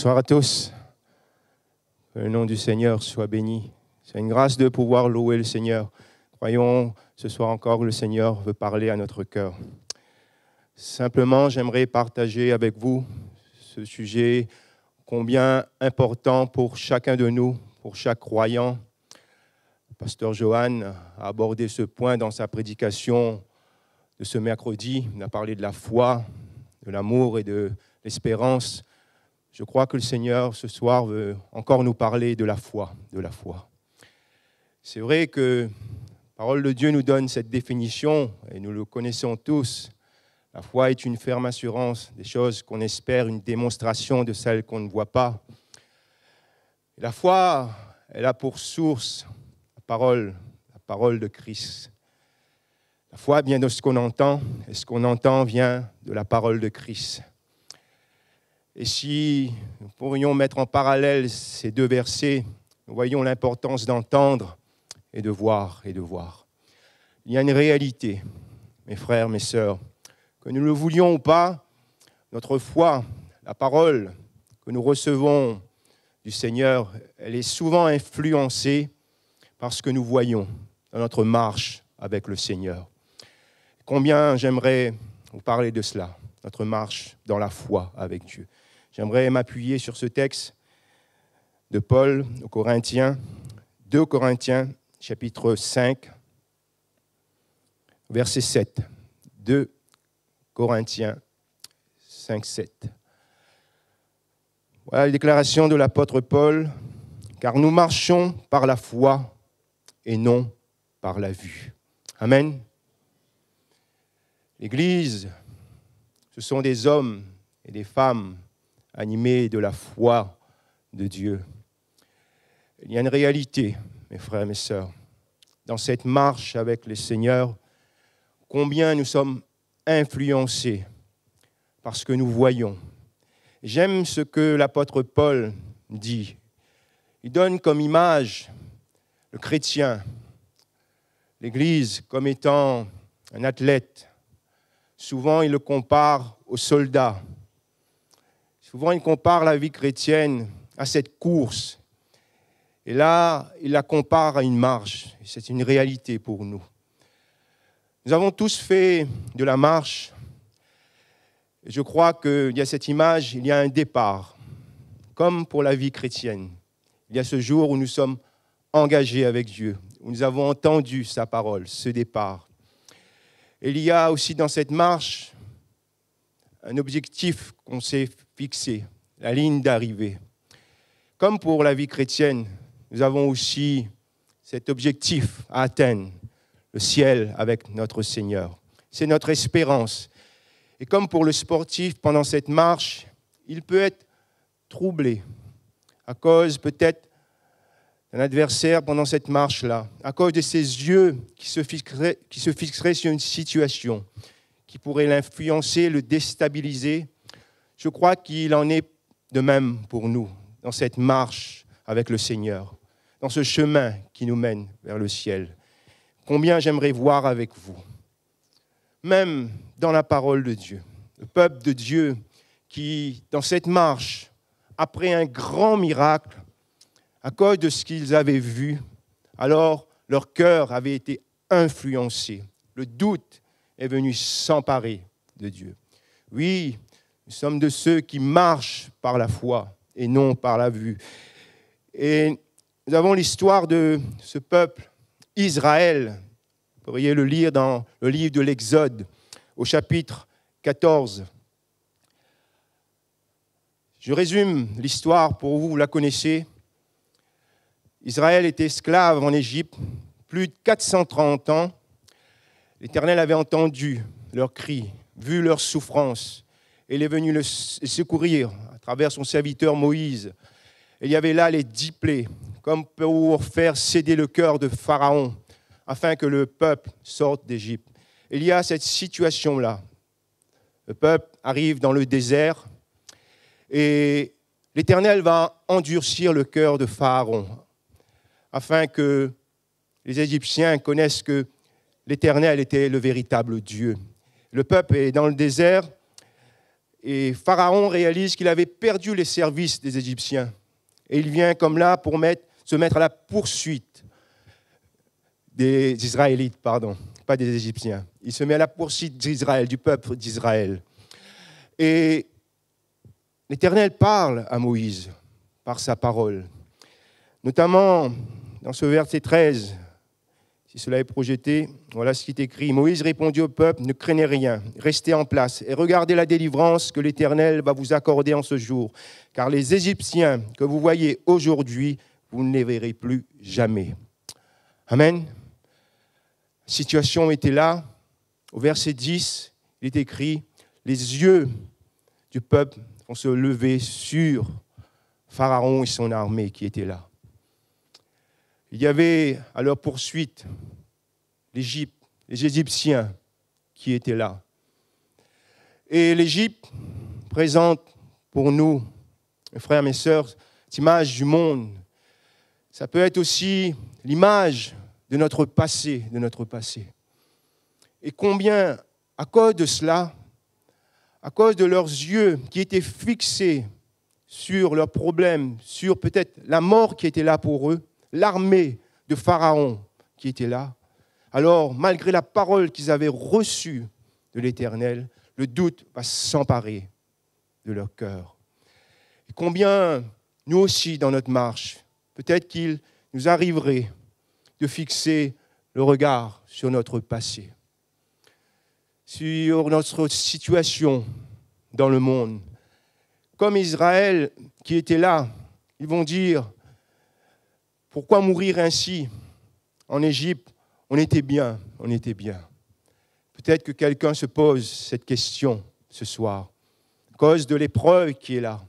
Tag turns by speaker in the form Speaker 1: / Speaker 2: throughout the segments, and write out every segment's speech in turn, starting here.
Speaker 1: Bonsoir à tous. Que le nom du Seigneur soit béni. C'est une grâce de pouvoir louer le Seigneur. Croyons, ce soir encore, que le Seigneur veut parler à notre cœur. Simplement, j'aimerais partager avec vous ce sujet combien important pour chacun de nous, pour chaque croyant. Le pasteur Johan a abordé ce point dans sa prédication de ce mercredi. Il a parlé de la foi, de l'amour et de l'espérance. Je crois que le Seigneur, ce soir, veut encore nous parler de la foi, de la foi. C'est vrai que la parole de Dieu nous donne cette définition, et nous le connaissons tous. La foi est une ferme assurance des choses qu'on espère, une démonstration de celles qu'on ne voit pas. Et la foi, elle a pour source la parole de Christ. La foi vient de ce qu'on entend, et ce qu'on entend vient de la parole de Christ. Et si nous pourrions mettre en parallèle ces deux versets, nous voyons l'importance d'entendre et de voir, et de voir. Il y a une réalité, mes frères, mes sœurs, que nous le voulions ou pas, notre foi, la parole que nous recevons du Seigneur, elle est souvent influencée par ce que nous voyons dans notre marche avec le Seigneur. Combien j'aimerais vous parler de cela, notre marche dans la foi avec Dieu. J'aimerais m'appuyer sur ce texte de Paul aux Corinthiens, 2 Corinthiens, chapitre 5, verset 7. 2 Corinthiens 5, 7. Voilà la déclaration de l'apôtre Paul. « Car nous marchons par la foi et non par la vue. » Amen. L'Église, ce sont des hommes et des femmes animés de la foi de Dieu. Il y a une réalité, mes frères et mes sœurs, dans cette marche avec le Seigneur, combien nous sommes influencés par ce que nous voyons. J'aime ce que l'apôtre Paul dit. Il donne comme image le chrétien, l'Église comme étant un athlète. Souvent, il le compare aux soldats. Souvent, il compare la vie chrétienne à cette course. Et là, il la compare à une marche. C'est une réalité pour nous. Nous avons tous fait de la marche. Et je crois qu'il y a cette image, il y a un départ. Comme pour la vie chrétienne. Il y a ce jour où nous sommes engagés avec Dieu, où nous avons entendu sa parole, ce départ. Et il y a aussi dans cette marche un objectif qu'on s'est fixé, la ligne d'arrivée. Comme pour la vie chrétienne, nous avons aussi cet objectif à atteindre, le ciel avec notre Seigneur. C'est notre espérance. Et comme pour le sportif, pendant cette marche, il peut être troublé à cause peut-être d'un adversaire pendant cette marche-là, à cause de ses yeux qui se fixeraient sur une situation qui pourrait l'influencer, le déstabiliser. Je crois qu'il en est de même pour nous, dans cette marche avec le Seigneur, dans ce chemin qui nous mène vers le ciel. Combien j'aimerais voir avec vous, même dans la parole de Dieu, le peuple de Dieu qui, dans cette marche, après un grand miracle, à cause de ce qu'ils avaient vu, alors leur cœur avait été influencé. Le doute est venu s'emparer de Dieu. Oui, nous sommes de ceux qui marchent par la foi et non par la vue. Et nous avons l'histoire de ce peuple, Israël. Vous pourriez le lire dans le livre de l'Exode, au chapitre 14. Je résume l'histoire pour vous, vous la connaissez. Israël était esclave en Égypte plus de 430 ans. L'Éternel avait entendu leurs cris, vu leurs souffrances. Et il est venu les secourir à travers son serviteur Moïse. Et il y avait là les 10 plaies, comme pour faire céder le cœur de Pharaon, afin que le peuple sorte d'Égypte. Il y a cette situation-là. Le peuple arrive dans le désert et l'Éternel va endurcir le cœur de Pharaon, afin que les Égyptiens connaissent que l'Éternel était le véritable Dieu. Le peuple est dans le désert Et Pharaon réalise qu'il avait perdu les services des Égyptiens. Et il vient comme là pour se mettre à la poursuite des Israélites, pas des Égyptiens. Il se met à la poursuite d'Israël, du peuple d'Israël. Et l'Éternel parle à Moïse par sa parole, notamment dans ce verset 13. Si cela est projeté, voilà ce qui est écrit. Moïse répondit au peuple, ne craignez rien, restez en place et regardez la délivrance que l'Éternel va vous accorder en ce jour. Car les Égyptiens que vous voyez aujourd'hui, vous ne les verrez plus jamais. Amen. La situation était là. Au verset 10, il est écrit, les yeux du peuple vont se lever sur Pharaon et son armée qui étaient là. Il y avait à leur poursuite l'Égypte, les Égyptiens qui étaient là. Et l'Égypte présente pour nous, mes frères, mes sœurs, cette image du monde. Ça peut être aussi l'image de notre passé, Et combien, à cause de cela, à cause de leurs yeux qui étaient fixés sur leurs problèmes, sur peut-être la mort qui était là pour eux, l'armée de Pharaon qui était là. Alors, malgré la parole qu'ils avaient reçue de l'Éternel, le doute va s'emparer de leur cœur. Et combien, nous aussi, dans notre marche, peut-être qu'il nous arriverait de fixer le regard sur notre passé, sur notre situation dans le monde. Comme Israël qui était là, ils vont dire, pourquoi mourir ainsi? En Égypte, on était bien. Peut-être que quelqu'un se pose cette question ce soir, à cause de l'épreuve qui est là,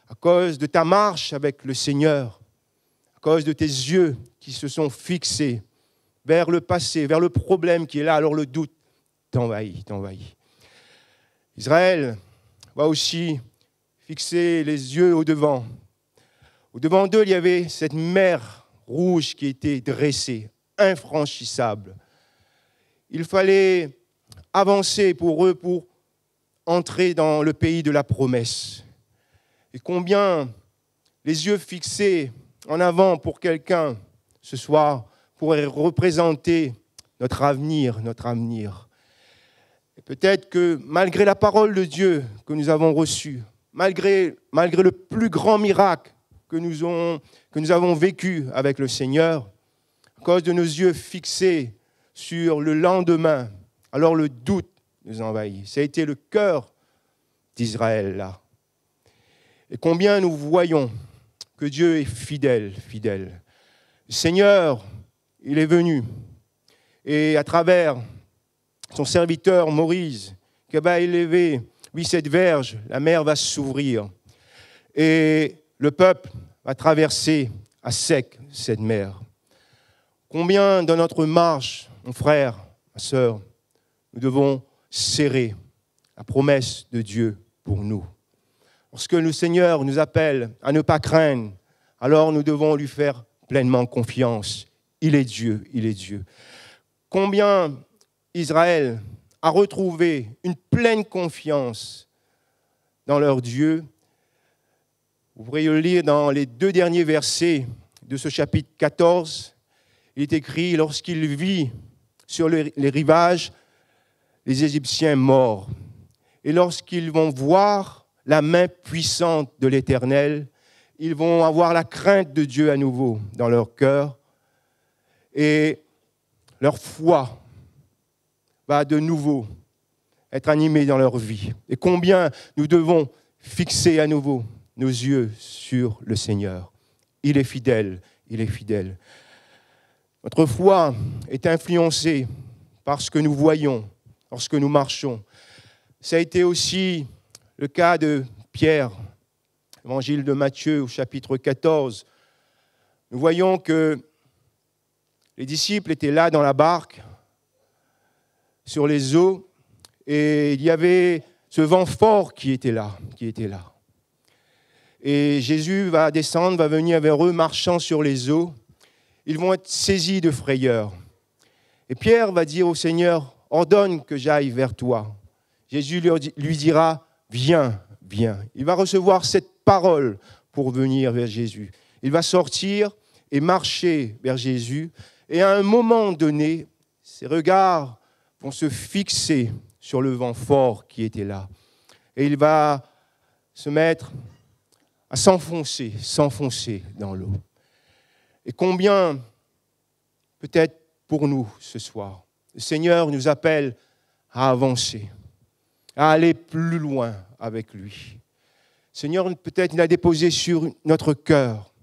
Speaker 1: à cause de ta marche avec le Seigneur, à cause de tes yeux qui se sont fixés vers le passé, vers le problème qui est là, alors le doute t'envahit. Israël va aussi fixer les yeux au-devant. Au-devant d'eux, il y avait cette mer rouge qui était dressée, infranchissable. Il fallait avancer pour eux pour entrer dans le pays de la promesse. Et combien les yeux fixés en avant pour quelqu'un ce soir pourraient représenter notre avenir. Et peut-être que malgré la parole de Dieu que nous avons reçue, malgré le plus grand miracle que nous avons vécu avec le Seigneur, à cause de nos yeux fixés sur le lendemain, alors le doute nous envahit. Ça a été le cœur d'Israël là. Et combien nous voyons que Dieu est fidèle. Le Seigneur, il est venu et à travers son serviteur Moïse, qui va élever, cette verge, la mer va s'ouvrir et le peuple va traverser à sec cette mer. Combien dans notre marche, mon frère, ma sœur, nous devons serrer la promesse de Dieu pour nous. Lorsque le Seigneur nous appelle à ne pas craindre, alors nous devons lui faire pleinement confiance. Il est Dieu. Combien Israël a retrouvé une pleine confiance dans leur Dieu. Vous pourrez le lire dans les 2 derniers versets de ce chapitre 14. Il est écrit, lorsqu'il vit sur les rivages les Égyptiens morts, et lorsqu'ils vont voir la main puissante de l'Éternel, ils vont avoir la crainte de Dieu à nouveau dans leur cœur, et leur foi va de nouveau être animée dans leur vie. Et combien nous devons fixer à nouveau nos yeux sur le Seigneur. Il est fidèle. Notre foi est influencée par ce que nous voyons lorsque nous marchons. Ça a été aussi le cas de Pierre, évangile de Matthieu au chapitre 14. Nous voyons que les disciples étaient là dans la barque, sur les eaux, et il y avait ce vent fort qui était là. Et Jésus va descendre, va venir vers eux, marchant sur les eaux. Ils vont être saisis de frayeur. Et Pierre va dire au Seigneur, ordonne que j'aille vers toi. Jésus lui dira, viens, viens. Il va recevoir cette parole pour venir vers Jésus. Il va sortir et marcher vers Jésus. Et à un moment donné, ses regards vont se fixer sur le vent fort qui était là. Et il va se mettre à s'enfoncer dans l'eau. Et combien, peut-être pour nous ce soir, le Seigneur nous appelle à avancer, à aller plus loin avec lui. Le Seigneur, peut-être, il a déposé sur notre cœur,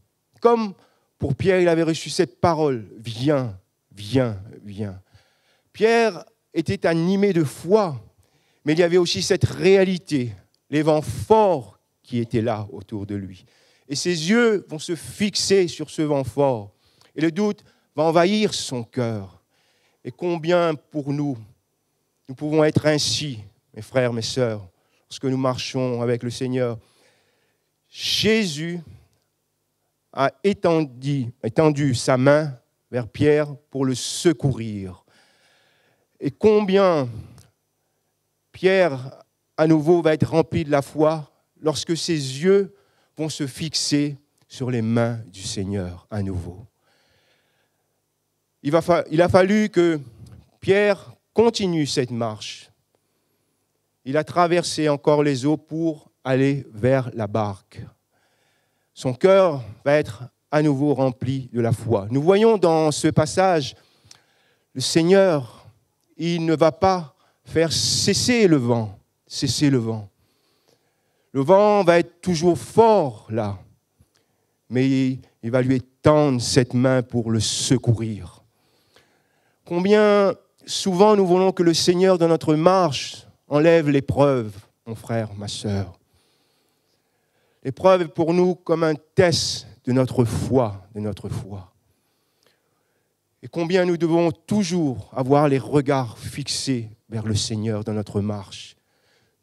Speaker 1: comme pour Pierre, il avait reçu cette parole, viens, viens, viens. Pierre était animé de foi, mais il y avait aussi cette réalité, les vents forts qui étaient là autour de lui. Et ses yeux vont se fixer sur ce vent fort. Et le doute va envahir son cœur. Et combien pour nous, nous pouvons être ainsi, mes frères, mes sœurs, lorsque nous marchons avec le Seigneur. Jésus a étendu sa main vers Pierre pour le secourir. Et combien Pierre, à nouveau, va être rempli de la foi lorsque ses yeux vont se fixer sur les mains du Seigneur à nouveau. Il a fallu que Pierre continue cette marche. Il a traversé encore les eaux pour aller vers la barque. Son cœur va être à nouveau rempli de la foi. Nous voyons dans ce passage, le Seigneur, il ne va pas faire cesser le vent. Le vent va être toujours fort là, mais il va lui étendre cette main pour le secourir. Combien souvent nous voulons que le Seigneur dans notre marche enlève l'épreuve, mon frère, ma sœur. L'épreuve est pour nous comme un test de notre foi, Et combien nous devons toujours avoir les regards fixés vers le Seigneur dans notre marche.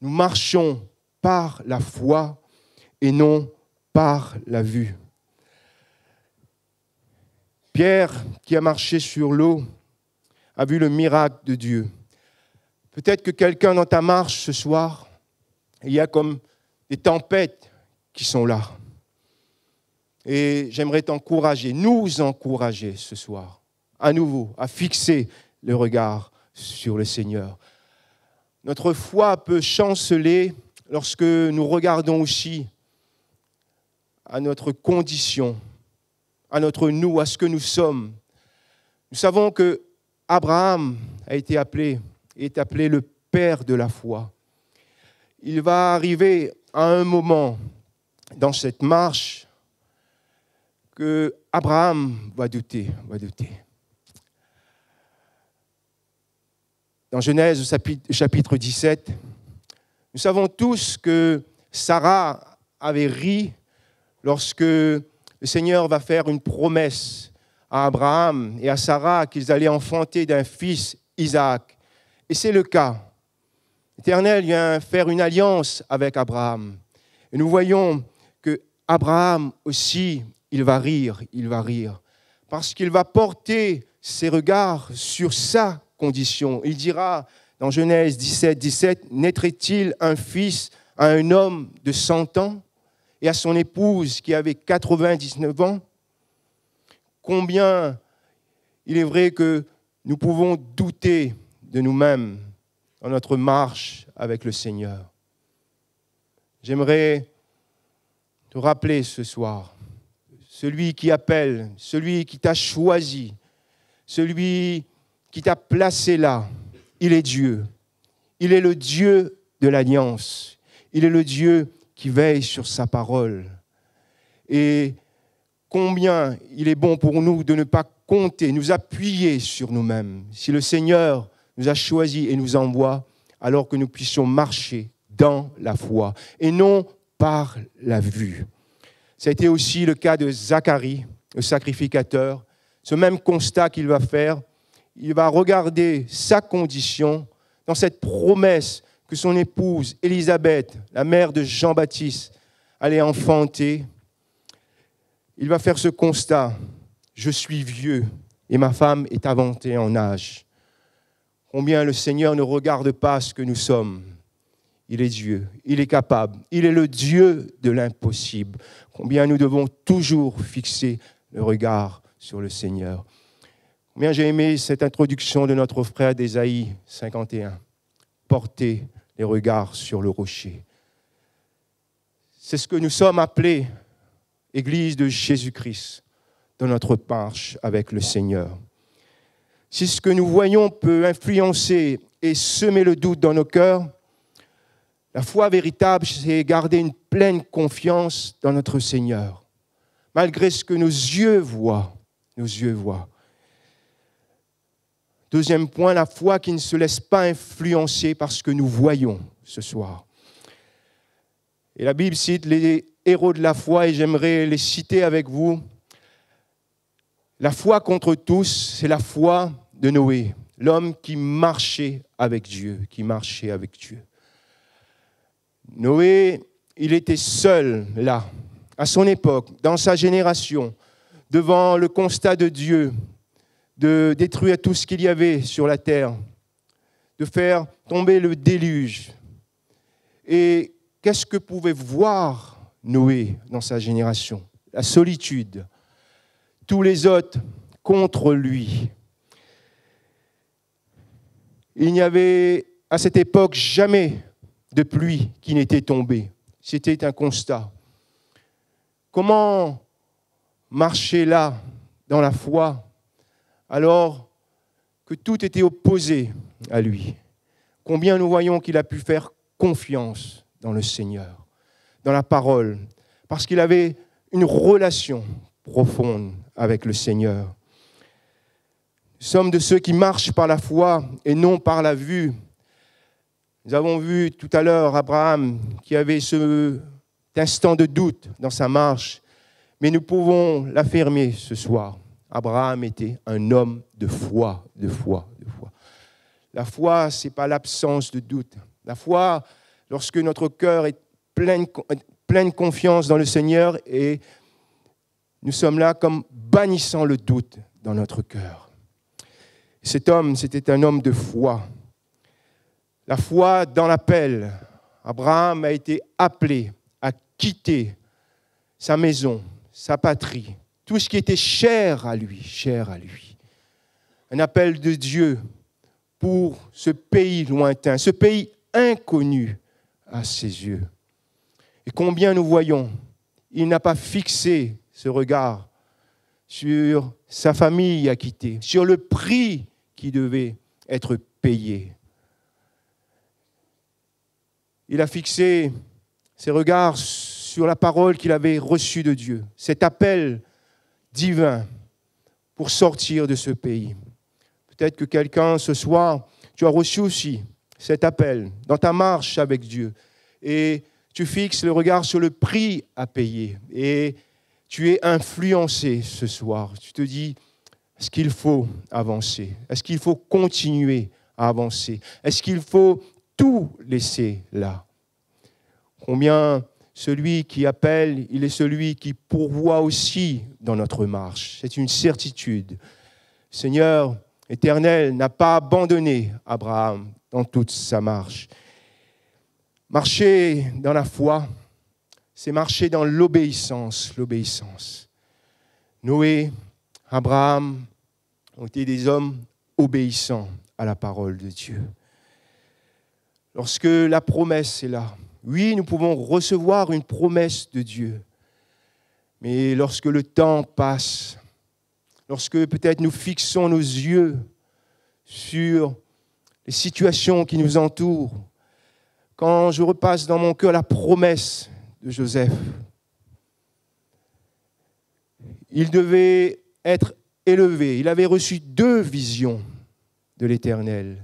Speaker 1: Nous marchons par la foi et non par la vue. Pierre, qui a marché sur l'eau, a vu le miracle de Dieu. Peut-être que quelqu'un dans ta marche ce soir, il y a comme des tempêtes qui sont là. Et j'aimerais t'encourager, nous encourager ce soir, à nouveau, à fixer le regard sur le Seigneur. Notre foi peut chanceler lorsque nous regardons aussi à notre condition, à notre nous, à ce que nous sommes. Nous savons que Abraham est appelé le père de la foi. Il va arriver à un moment dans cette marche que Abraham va douter. Dans Genèse chapitre 17, nous savons tous que Sarah avait ri lorsque le Seigneur va faire une promesse à Abraham et à Sarah qu'ils allaient enfanter d'un fils, Isaac. Et c'est le cas. L'Éternel vient faire une alliance avec Abraham. Et nous voyons que Abraham aussi, il va rire. Parce qu'il va porter ses regards sur sa condition. Il dira dans Genèse 17, naîtrait-il un fils à un homme de 100 ans et à son épouse qui avait 99 ans? Combien il est vrai que nous pouvons douter de nous-mêmes dans notre marche avec le Seigneur. J'aimerais te rappeler ce soir, celui qui appelle, celui qui t'a choisi, celui qui t'a placé là, il est Dieu. Il est le Dieu de l'alliance. Il est le Dieu qui veille sur sa parole. Et combien il est bon pour nous de ne pas compter, nous appuyer sur nous-mêmes. Si le Seigneur nous a choisis et nous envoie, alors que nous puissions marcher dans la foi et non par la vue. Ça a été aussi le cas de Zacharie, le sacrificateur. Ce même constat qu'il va faire, il va regarder sa condition dans cette promesse que son épouse, Élisabeth, la mère de Jean-Baptiste, allait enfanter. Il va faire ce constat, je suis vieux et ma femme est avancée en âge. Combien le Seigneur ne regarde pas ce que nous sommes. il est Dieu, il est capable, il est le Dieu de l'impossible. Combien nous devons toujours fixer le regard sur le Seigneur. Combien j'ai aimé cette introduction de notre frère d'Ésaïe 51. Porter les regards sur le rocher. C'est ce que nous sommes appelés, Église de Jésus-Christ, dans notre marche avec le Seigneur. Si ce que nous voyons peut influencer et semer le doute dans nos cœurs, la foi véritable, c'est garder une pleine confiance dans notre Seigneur, malgré ce que nos yeux voient. Deuxième point, la foi qui ne se laisse pas influencer par ce que nous voyons ce soir. Et la Bible cite les héros de la foi et j'aimerais les citer avec vous. La foi contre tous, c'est la foi de Noé, l'homme qui marchait avec Dieu, Noé, il était seul là, à son époque, dans sa génération, devant le constat de Dieu, de détruire tout ce qu'il y avait sur la terre, de faire tomber le déluge. Et qu'est-ce que pouvait voir Noé dans sa génération? La solitude, tous les autres contre lui. Il n'y avait à cette époque jamais de pluie qui n'était tombée. C'était un constat. Comment marcher là, dans la foi, alors que tout était opposé à lui? Combien nous voyons qu'il a pu faire confiance dans le Seigneur, dans la parole, parce qu'il avait une relation profonde avec le Seigneur. Nous sommes de ceux qui marchent par la foi et non par la vue. Nous avons vu tout à l'heure Abraham qui avait cet instant de doute dans sa marche, mais nous pouvons l'affirmer ce soir. Abraham était un homme de foi. La foi, ce n'est pas l'absence de doute. La foi, lorsque notre cœur est pleine confiance dans le Seigneur et nous sommes là comme bannissant le doute dans notre cœur. Cet homme, c'était un homme de foi. La foi dans l'appel. Abraham a été appelé à quitter sa maison, sa patrie, tout ce qui était cher à lui. Un appel de Dieu pour ce pays lointain, ce pays inconnu à ses yeux. Et combien nous voyons, il n'a pas fixé ce regard sur sa famille à quitter, sur le prix qui devait être payé. Il a fixé ses regards sur la parole qu'il avait reçue de Dieu, cet appel divin pour sortir de ce pays. Peut-être que quelqu'un ce soir, tu as reçu aussi cet appel dans ta marche avec Dieu et tu fixes le regard sur le prix à payer et tu es influencé ce soir. Tu te dis, est-ce qu'il faut avancer? Est-ce qu'il faut continuer à avancer? Est-ce qu'il faut tout laisser là? Combien celui qui appelle, il est celui qui pourvoit aussi dans notre marche. C'est une certitude. Le Seigneur éternel n'a pas abandonné Abraham dans toute sa marche. Marcher dans la foi, c'est marcher dans l'obéissance. Noé, Abraham ont été des hommes obéissants à la parole de Dieu. Lorsque la promesse est là, oui, nous pouvons recevoir une promesse de Dieu, mais lorsque le temps passe, lorsque peut-être nous fixons nos yeux sur les situations qui nous entourent, quand je repasse dans mon cœur la promesse de Joseph, il devait être élevé. Il avait reçu 2 visions de l'Éternel.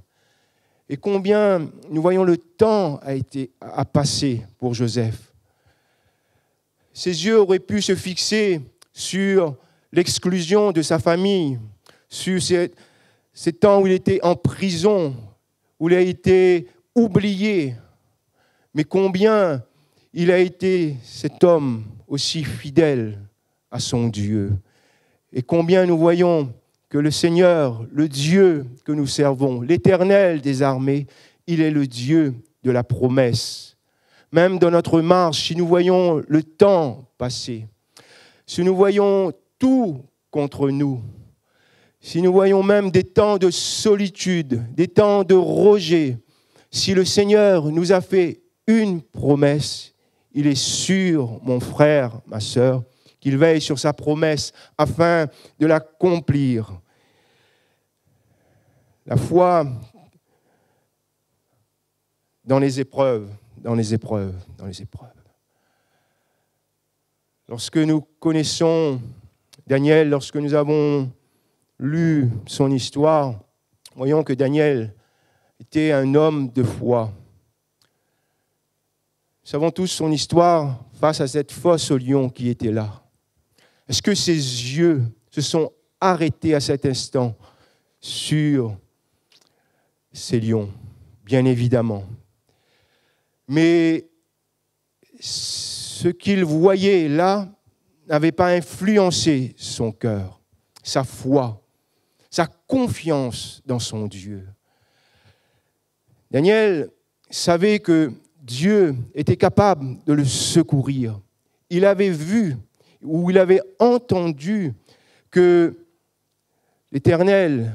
Speaker 1: Et combien, nous voyons, le temps a passé pour Joseph. Ses yeux auraient pu se fixer sur l'exclusion de sa famille, sur ces temps où il était en prison, où il a été oublié. Mais combien il a été cet homme aussi fidèle à son Dieu. Et combien nous voyons que le Seigneur, le Dieu que nous servons, l'Éternel des armées, il est le Dieu de la promesse. Même dans notre marche, si nous voyons le temps passer, si nous voyons tout contre nous, si nous voyons même des temps de solitude, des temps de rejet, si le Seigneur nous a fait une promesse, il est sûr, mon frère, ma sœur, qu'il veille sur sa promesse afin de l'accomplir. La foi dans les épreuves, dans les épreuves, dans les épreuves. Lorsque nous connaissons Daniel, lorsque nous avons lu son histoire, voyons que Daniel était un homme de foi. Nous savons tous son histoire face à cette fosse au lion qui était là. Est-ce que ses yeux se sont arrêtés à cet instant sur ces lions? Bien évidemment. Mais ce qu'il voyait là n'avait pas influencé son cœur, sa foi, sa confiance dans son Dieu. Daniel savait que Dieu était capable de le secourir. Il avait vu ou il avait entendu que l'Éternel,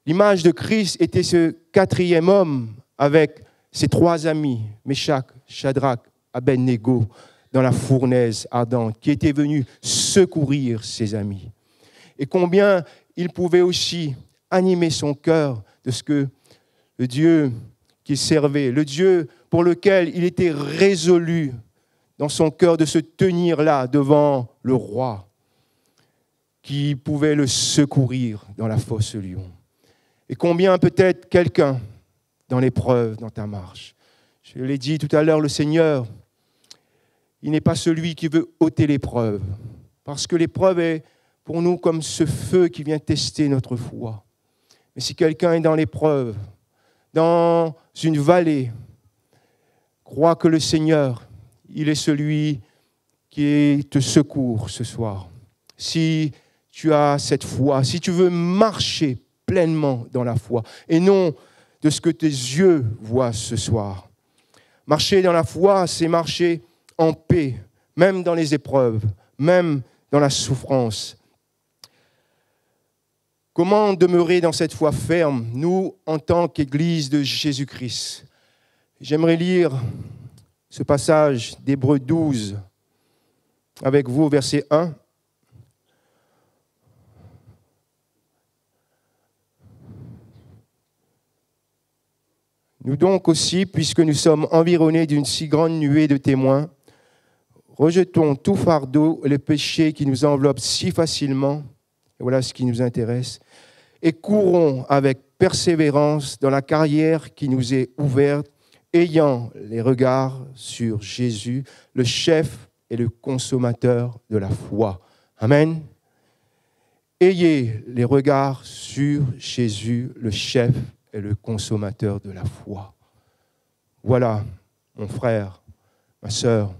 Speaker 1: l'image de Christ, était ce quatrième homme avec ses trois amis, Méshach, Shadrach, Abed-Négo, dans la fournaise ardente, qui était venu secourir ses amis. Et combien il pouvait aussi animer son cœur de ce que le Dieu qu'il servait, le Dieu pour lequel il était résolu dans son cœur de se tenir là devant le roi, qui pouvait le secourir dans la fosse lion. Et combien peut-être quelqu'un dans l'épreuve, dans ta marche. Je l'ai dit tout à l'heure, le Seigneur, il n'est pas celui qui veut ôter l'épreuve, parce que l'épreuve est pour nous comme ce feu qui vient tester notre foi. Mais si quelqu'un est dans l'épreuve, dans une vallée, crois que le Seigneur, il est celui qui te secourt ce soir. Si tu as cette foi, si tu veux marcher pleinement dans la foi, et non de ce que tes yeux voient ce soir. Marcher dans la foi, c'est marcher en paix, même dans les épreuves, même dans la souffrance. Comment demeurer dans cette foi ferme, nous, en tant qu'Église de Jésus-Christ? J'aimerais lire ce passage d'Hébreux 12 avec vous, verset 1. Nous donc aussi, puisque nous sommes environnés d'une si grande nuée de témoins, rejetons tout fardeau et le péché qui nous enveloppe si facilement, et voilà ce qui nous intéresse, et courons avec persévérance dans la carrière qui nous est ouverte, ayant les regards sur Jésus, le chef et le consommateur de la foi. Amen. Ayez les regards sur Jésus, le chef et le consommateur de la foi. Voilà, mon frère, ma sœur,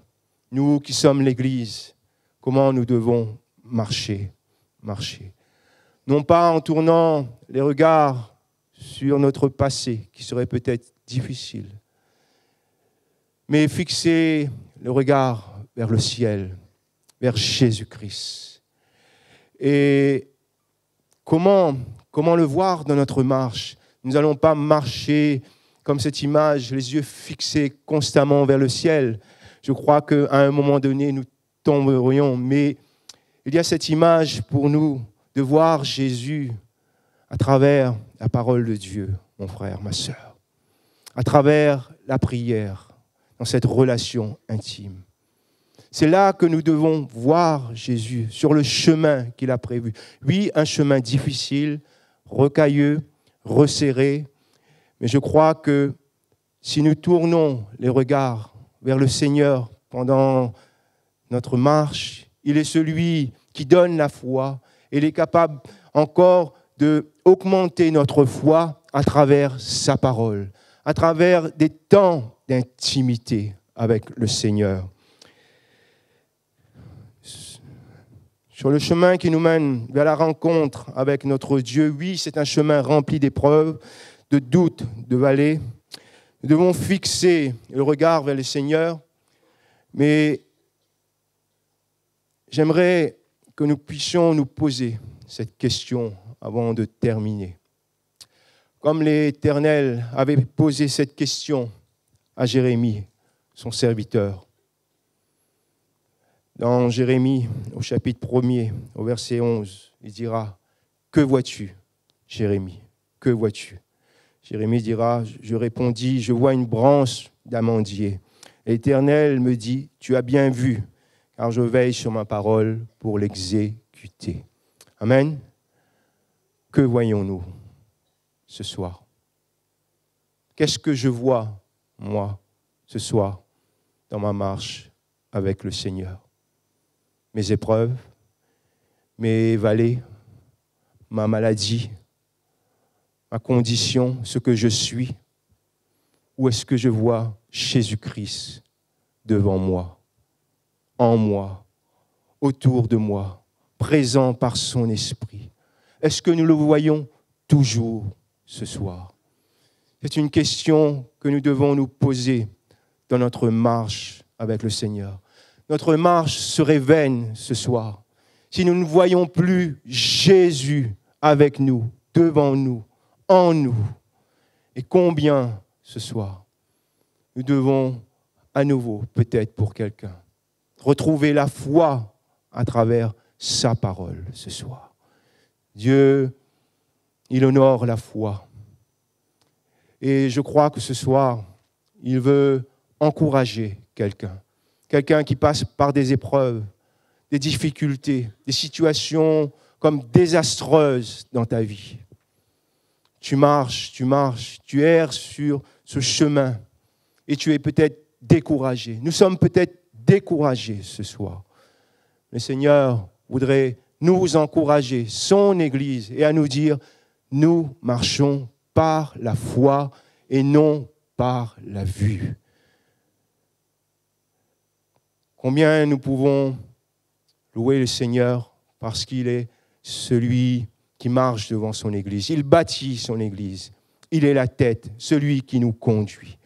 Speaker 1: nous qui sommes l'Église, comment nous devons marcher. Non pas en tournant les regards sur notre passé, qui serait peut-être difficile, mais fixer le regard vers le ciel, vers Jésus-Christ. Et comment le voir dans notre marche? Nous n'allons pas marcher comme cette image, les yeux fixés constamment vers le ciel. Je crois qu'à un moment donné, nous tomberions. Mais il y a cette image pour nous de voir Jésus à travers la parole de Dieu, mon frère, ma sœur, à travers la prière, dans cette relation intime. C'est là que nous devons voir Jésus sur le chemin qu'il a prévu. Oui, un chemin difficile, rocailleux, resserré, mais je crois que si nous tournons les regards vers le Seigneur pendant notre marche, il est celui qui donne la foi et il est capable encore d'augmenter notre foi à travers sa parole, à travers des temps d'intimité avec le Seigneur. Sur le chemin qui nous mène vers la rencontre avec notre Dieu, oui, c'est un chemin rempli d'épreuves, de doutes, de vallées, Nous devons fixer le regard vers le Seigneur, mais j'aimerais que nous puissions nous poser cette question avant de terminer. Comme l'Éternel avait posé cette question à Jérémie, son serviteur. Dans Jérémie, au chapitre 1er, au verset 11, il dira « Que vois-tu, Jérémie? Que vois-tu » Jérémie dira « Je répondis, je vois une branche d'amandier. L'Éternel me dit « Tu as bien vu, car je veille sur ma parole pour l'exécuter. » Amen. Que voyons-nous ce soir? Qu'est-ce que je vois, moi, ce soir, dans ma marche avec le Seigneur? Mes épreuves, mes vallées, ma maladie, ma condition, ce que je suis? Ou est-ce que je vois Jésus-Christ devant moi, en moi, autour de moi, présent par son esprit? Est-ce que nous le voyons toujours ce soir? C'est une question que nous devons nous poser dans notre marche avec le Seigneur. Notre marche serait vaine ce soir si nous ne voyons plus Jésus avec nous, devant nous, en nous. Et combien ce soir nous devons à nouveau, peut-être pour quelqu'un, retrouver la foi à travers sa parole ce soir. Dieu, il honore la foi. Et je crois que ce soir, il veut encourager quelqu'un. Quelqu'un qui passe par des épreuves, des difficultés, des situations comme désastreuses dans ta vie. Tu marches, tu erres sur ce chemin et tu es peut-être découragé. Nous sommes peut-être découragés ce soir. Le Seigneur voudrait nous encourager, son Église, et à nous dire, nous marchons par la foi et non par la vue. Combien nous pouvons louer le Seigneur parce qu'il est celui qui marche devant son Église. Il bâtit son Église. Il est la tête, celui qui nous conduit.